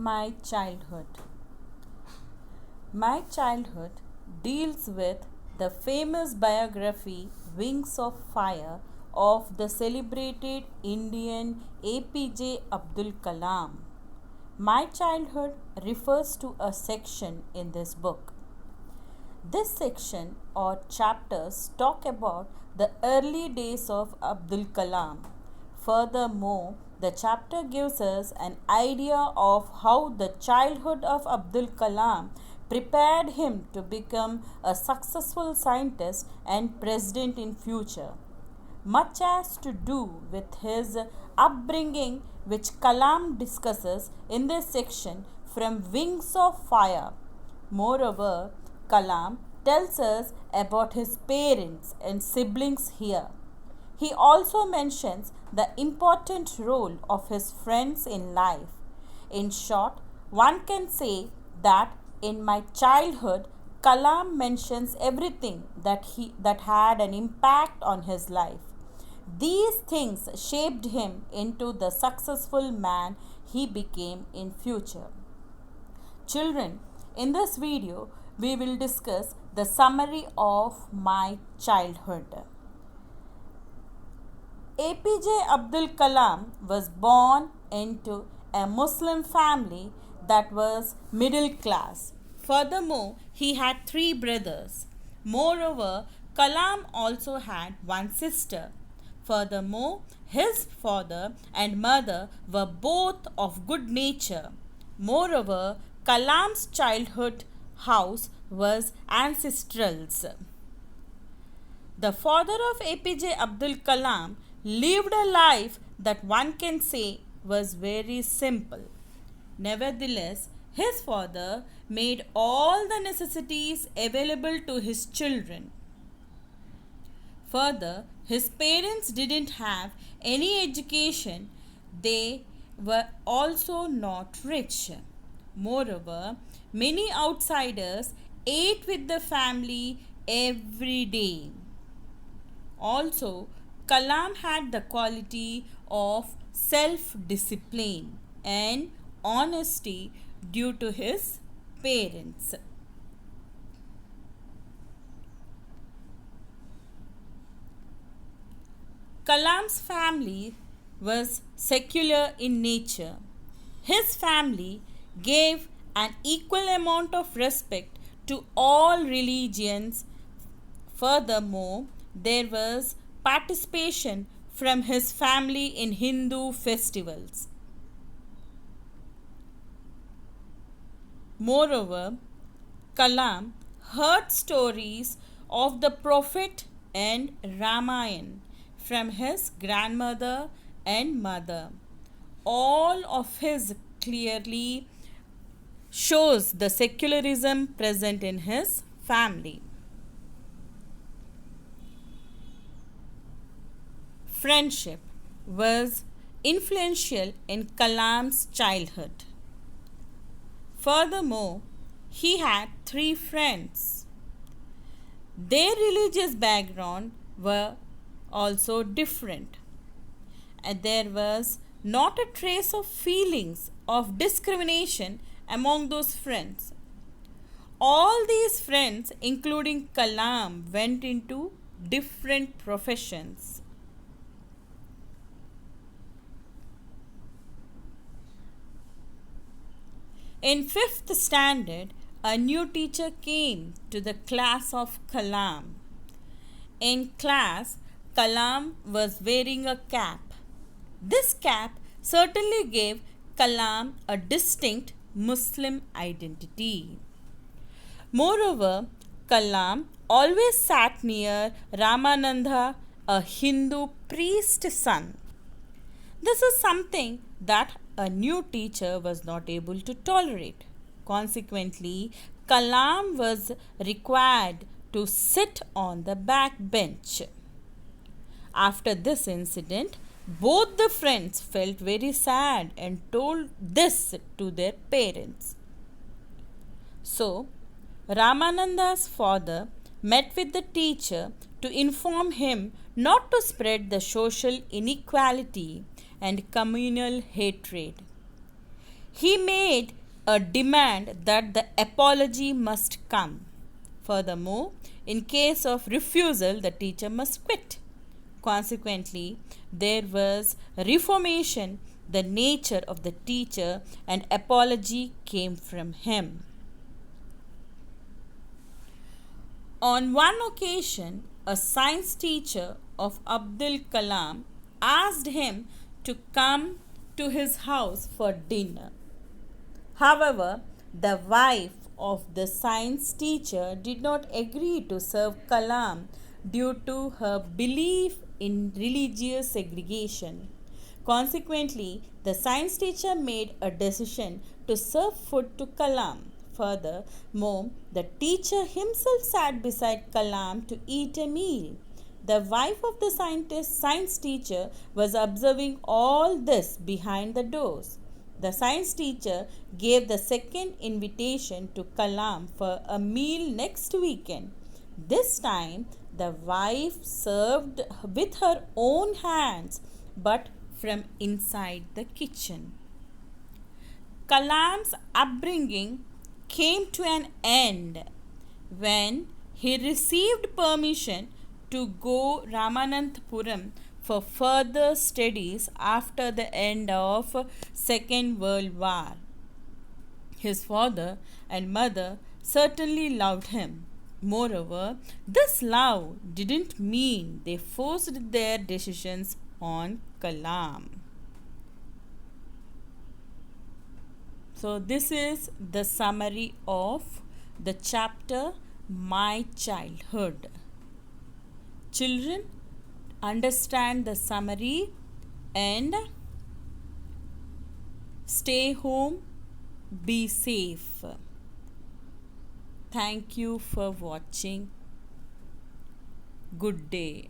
My childhood. My childhood deals with the famous biography Wings of Fire of the celebrated Indian APJ Abdul Kalam. My childhood refers to a section in this book. This section or chapters talk about the early days of Abdul Kalam. Furthermore, the chapter gives us an idea of how the childhood of Abdul Kalam prepared him to become a successful scientist and president in future. Much has to do with his upbringing, which Kalam discusses in this section from Wings of Fire. Moreover, Kalam tells us about his parents and siblings here. He also mentions the important role of his friends in life. In short, one can say that in my childhood, Kalam mentions everything that had an impact on his life. These things shaped him into the successful man he became in future. Children, in this video, we will discuss the summary of my childhood. APJ Abdul Kalam was born into a Muslim family that was middle class. Furthermore, he had three brothers. Moreover, Kalam also had one sister. Furthermore, his father and mother were both of good nature. Moreover, Kalam's childhood house was ancestral's. The father of APJ Abdul Kalam lived a life that one can say was very simple. Nevertheless, his father made all the necessities available to his children. Further, his parents didn't have any education. They were also not rich. Moreover, many outsiders ate with the family every day. Also, Kalam had the quality of self-discipline and honesty due to his parents. Kalam's family was secular in nature. His family gave an equal amount of respect to all religions. Furthermore, there was participation from his family in Hindu festivals. Moreover, Kalam heard stories of the Prophet and Ramayana from his grandmother and mother. All of his clearly shows the secularism present in his family. Friendship was influential in Kalam's childhood. Furthermore, he had three friends. Their religious background were also different, and there was not a trace of feelings of discrimination among those friends. All these friends, including Kalam, went into different professions. In 5th standard, a new teacher came to the class of Kalam. In class, Kalam was wearing a cap. This cap certainly gave Kalam a distinct Muslim identity. Moreover, Kalam always sat near Ramananda, a Hindu priest's son. This is something that a new teacher was not able to tolerate. Consequently, Kalam was required to sit on the back bench. After this incident, both the friends felt very sad and told this to their parents. So, Ramananda's father met with the teacher to inform him not to spread the social inequality and communal hatred. He made a demand that the apology must come. Furthermore, in case of refusal, the teacher must quit. Consequently, there was reformation, the nature of the teacher, and apology came from him. On one occasion, a science teacher of Abdul Kalam asked him to come to his house for dinner. However, the wife of the science teacher did not agree to serve Kalam due to her belief in religious segregation. Consequently, the science teacher made a decision to serve food to Kalam. Furthermore, the teacher himself sat beside Kalam to eat a meal. The wife of the science teacher was observing all this behind the doors. The science teacher gave the second invitation to Kalam for a meal next weekend. This time, the wife served with her own hands but from inside the kitchen. Kalam's upbringing came to an end when he received permission to go Ramananthapuram for further studies after the end of Second World War. His father and mother certainly loved him. Moreover, this love didn't mean they forced their decisions on Kalam. So, this is the summary of the chapter My Childhood. Children, understand the summary and stay home, be safe. Thank you for watching. Good day.